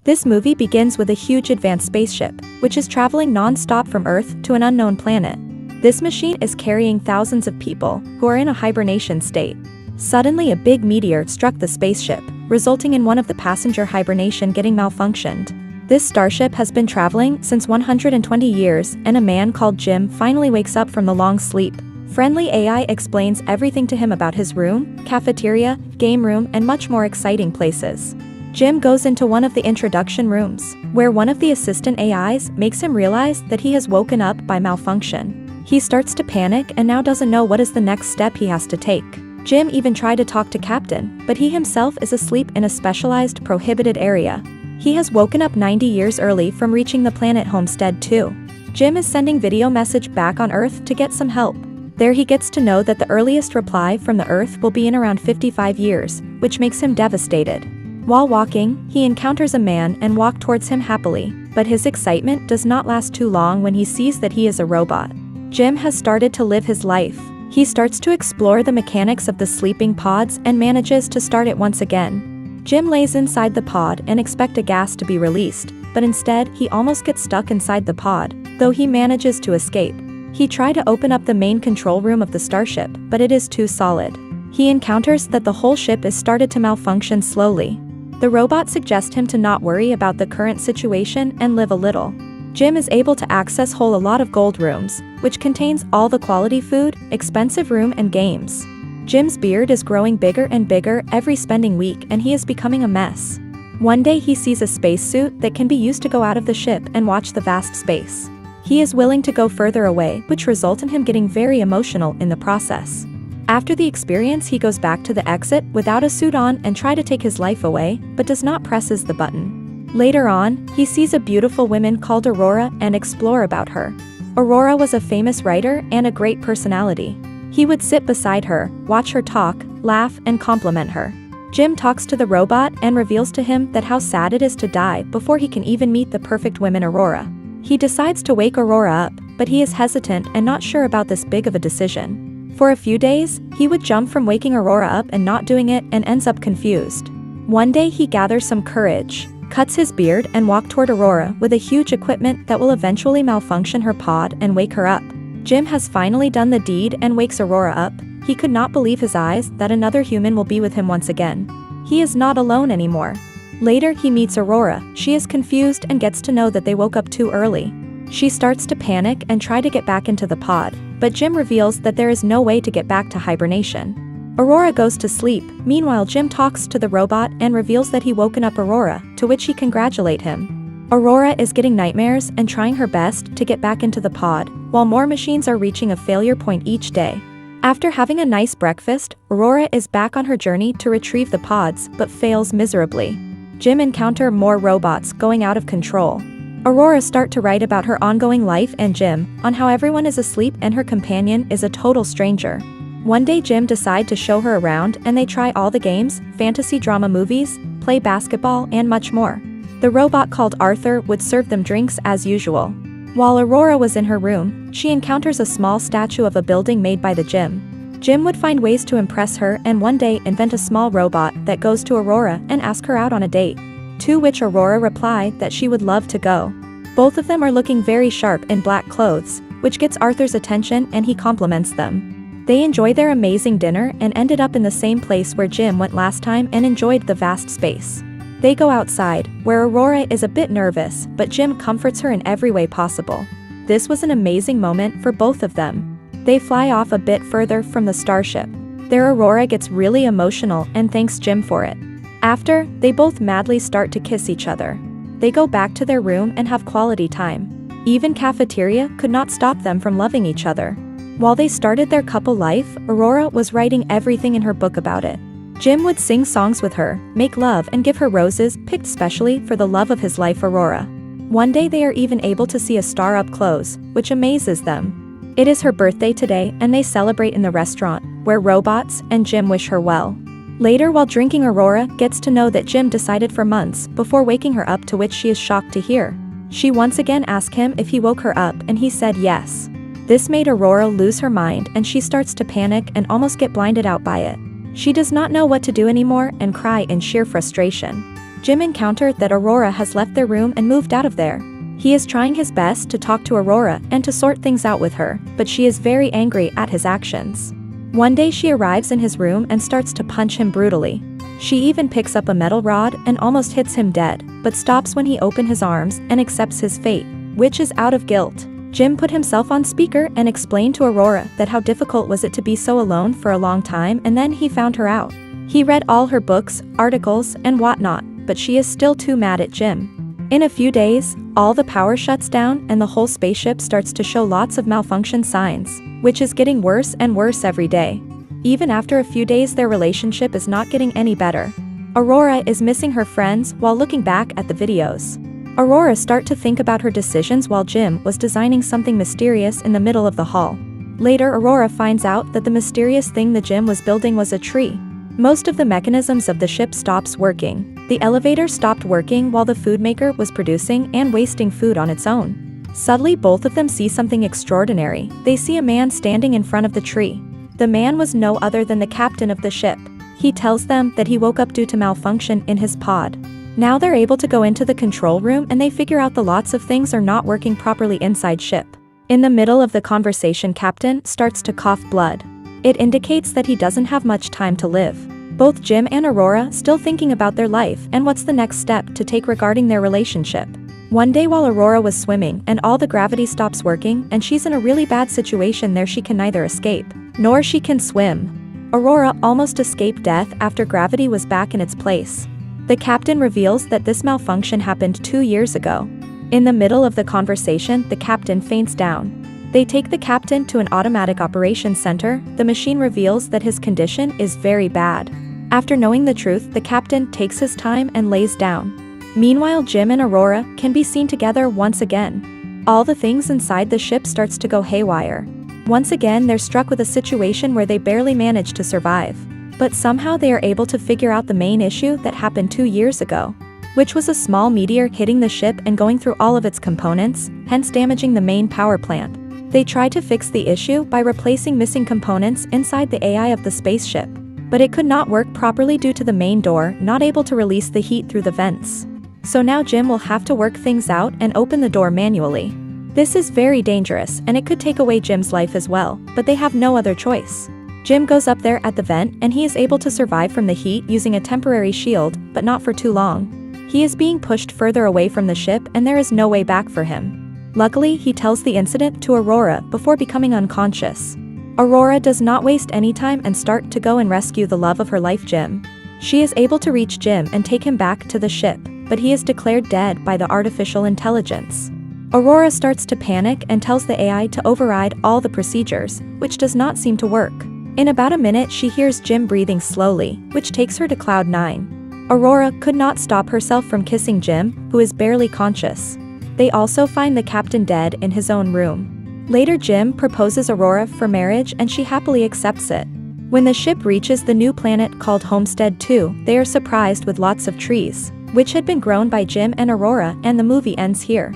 This movie begins with a huge advanced spaceship, which is traveling non-stop from Earth to an unknown planet. This machine is carrying thousands of people who are in a hibernation state. Suddenly a big meteor struck the spaceship, resulting in one of the passenger hibernation getting malfunctioned. This starship has been traveling since 120 years, and a man called Jim finally wakes up from the long sleep. Friendly AI explains everything to him about his room, cafeteria, game room, and much more exciting places. Jim goes into one of the introduction rooms, where one of the assistant AIs makes him realize that he has woken up by malfunction. He starts to panic and now doesn't know what is the next step he has to take. Jim even tried to talk to Captain, but he himself is asleep in a specialized prohibited area. He has woken up 90 years early from reaching the planet Homestead 2. Jim is sending video message back on Earth to get some help. There he gets to know that the earliest reply from the Earth will be in around 55 years, which makes him devastated. While walking, he encounters a man and walks towards him happily, but his excitement does not last too long when he sees that he is a robot. Jim has started to live his life. He starts to explore the mechanics of the sleeping pods and manages to start it once again. Jim lays inside the pod and expects a gas to be released, but instead he almost gets stuck inside the pod, though he manages to escape. He tries to open up the main control room of the starship, but it is too solid. He encounters that the whole ship is started to malfunction slowly. The robot suggests him to not worry about the current situation and live a little. Jim is able to access a lot of gold rooms, which contains all the quality food, expensive room and games. Jim's beard is growing bigger and bigger every spending week and he is becoming a mess. One day he sees a spacesuit that can be used to go out of the ship and watch the vast space. He is willing to go further away, which results in him getting very emotional in the process. After the experience he goes back to the exit without a suit on and tries to take his life away, but does not presses the button. Later on, he sees a beautiful woman called Aurora and explore about her. Aurora was a famous writer and a great personality. He would sit beside her, watch her talk, laugh, and compliment her. Jim talks to the robot and reveals to him that how sad it is to die before he can even meet the perfect woman Aurora. He decides to wake Aurora up, but he is hesitant and not sure about this big of a decision. For a few days, he would jump from waking Aurora up and not doing it and ends up confused. One day he gathers some courage, cuts his beard and walks toward Aurora with a huge equipment that will eventually malfunction her pod and wake her up. Jim has finally done the deed and wakes Aurora up. He could not believe his eyes that another human will be with him once again. He is not alone anymore. Later he meets Aurora. She is confused and gets to know that they woke up too early. She starts to panic and try to get back into the pod, but Jim reveals that there is no way to get back to hibernation. Aurora goes to sleep. Meanwhile Jim talks to the robot and reveals that he woken up Aurora, to which he congratulates him. Aurora is getting nightmares and trying her best to get back into the pod, while more machines are reaching a failure point each day. After having a nice breakfast, Aurora is back on her journey to retrieve the pods but fails miserably. Jim encounters more robots going out of control. Aurora starts to write about her ongoing life and Jim on how everyone is asleep and her companion is a total stranger. One day Jim decides to show her around and they try all the games, fantasy drama movies, play basketball and much more. The robot called Arthur would serve them drinks as usual. While Aurora was in her room, she encounters a small statue of a building made by the Jim. Jim would find ways to impress her and one day invent a small robot that goes to Aurora and asks her out on a date. To which Aurora replied that she would love to go. Both of them are looking very sharp in black clothes, which gets Arthur's attention and he compliments them. They enjoy their amazing dinner and ended up in the same place where Jim went last time and enjoyed the vast space. They go outside, where Aurora is a bit nervous, but Jim comforts her in every way possible. This was an amazing moment for both of them. They fly off a bit further from the starship. There Aurora gets really emotional and thanks Jim for it. After, they both madly start to kiss each other. They go back to their room and have quality time. Even cafeteria could not stop them from loving each other. While they started their couple life, Aurora was writing everything in her book about it. Jim would sing songs with her, make love and give her roses picked specially for the love of his life Aurora. One day they are even able to see a star up close, which amazes them. It is her birthday today and they celebrate in the restaurant, where robots and Jim wish her well. Later while drinking Aurora gets to know that Jim decided for months before waking her up, to which she is shocked to hear. She once again asked him if he woke her up and he said yes. This made Aurora lose her mind and she starts to panic and almost get blinded out by it. She does not know what to do anymore and cry in sheer frustration. Jim encountered that Aurora has left their room and moved out of there. He is trying his best to talk to Aurora and to sort things out with her, but she is very angry at his actions. One day she arrives in his room and starts to punch him brutally. She even picks up a metal rod and almost hits him dead, but stops when he opens his arms and accepts his fate, which is out of guilt. Jim put himself on speaker and explained to Aurora that how difficult was it to be so alone for a long time, and then he found her out. He read all her books, articles, and whatnot, but she is still too mad at Jim. In a few days, all the power shuts down and the whole spaceship starts to show lots of malfunction signs, which is getting worse and worse every day. Even after a few days, their relationship is not getting any better. Aurora is missing her friends while looking back at the videos. Aurora starts to think about her decisions while Jim was designing something mysterious in the middle of the hall. Later, Aurora finds out that the mysterious thing the Jim was building was a tree. Most of the mechanisms of the ship stops working. The elevator stopped working while the food maker was producing and wasting food on its own. Suddenly, both of them see something extraordinary. They see a man standing in front of the tree. The man was no other than the captain of the ship. He tells them that he woke up due to malfunction in his pod. Now they're able to go into the control room and they figure out the lots of things are not working properly inside ship. In the middle of the conversation, Captain starts to cough blood. It indicates that he doesn't have much time to live. Both Jim and Aurora still thinking about their life and what's the next step to take regarding their relationship. One day while Aurora was swimming and all the gravity stops working and she's in a really bad situation there, she can neither escape, nor she can swim. Aurora almost escaped death after gravity was back in its place. The captain reveals that this malfunction happened 2 years ago. In the middle of the conversation, the captain faints down. They take the captain to an automatic operations center. The machine reveals that his condition is very bad. After knowing the truth, the captain takes his time and lays down. Meanwhile, Jim and Aurora can be seen together once again. All the things inside the ship starts to go haywire. Once again, they're struck with a situation where they barely manage to survive. But somehow they are able to figure out the main issue that happened 2 years ago, which was a small meteor hitting the ship and going through all of its components, hence damaging the main power plant. They try to fix the issue by replacing missing components inside the AI of the spaceship, but it could not work properly due to the main door not able to release the heat through the vents. So now Jim will have to work things out and open the door manually. This is very dangerous and it could take away Jim's life as well, but they have no other choice. Jim goes up there at the vent and he is able to survive from the heat using a temporary shield, but not for too long. He is being pushed further away from the ship and there is no way back for him. Luckily, he tells the incident to Aurora before becoming unconscious. Aurora does not waste any time and start to go and rescue the love of her life, Jim. She is able to reach Jim and take him back to the ship, but he is declared dead by the artificial intelligence. Aurora starts to panic and tells the AI to override all the procedures, which does not seem to work. In about a minute, she hears Jim breathing slowly, which takes her to Cloud 9. Aurora could not stop herself from kissing Jim, who is barely conscious. They also find the captain dead in his own room. Later, Jim proposes Aurora for marriage and she happily accepts it. When the ship reaches the new planet called Homestead 2, they are surprised with lots of trees, which had been grown by Jim and Aurora, and the movie ends here.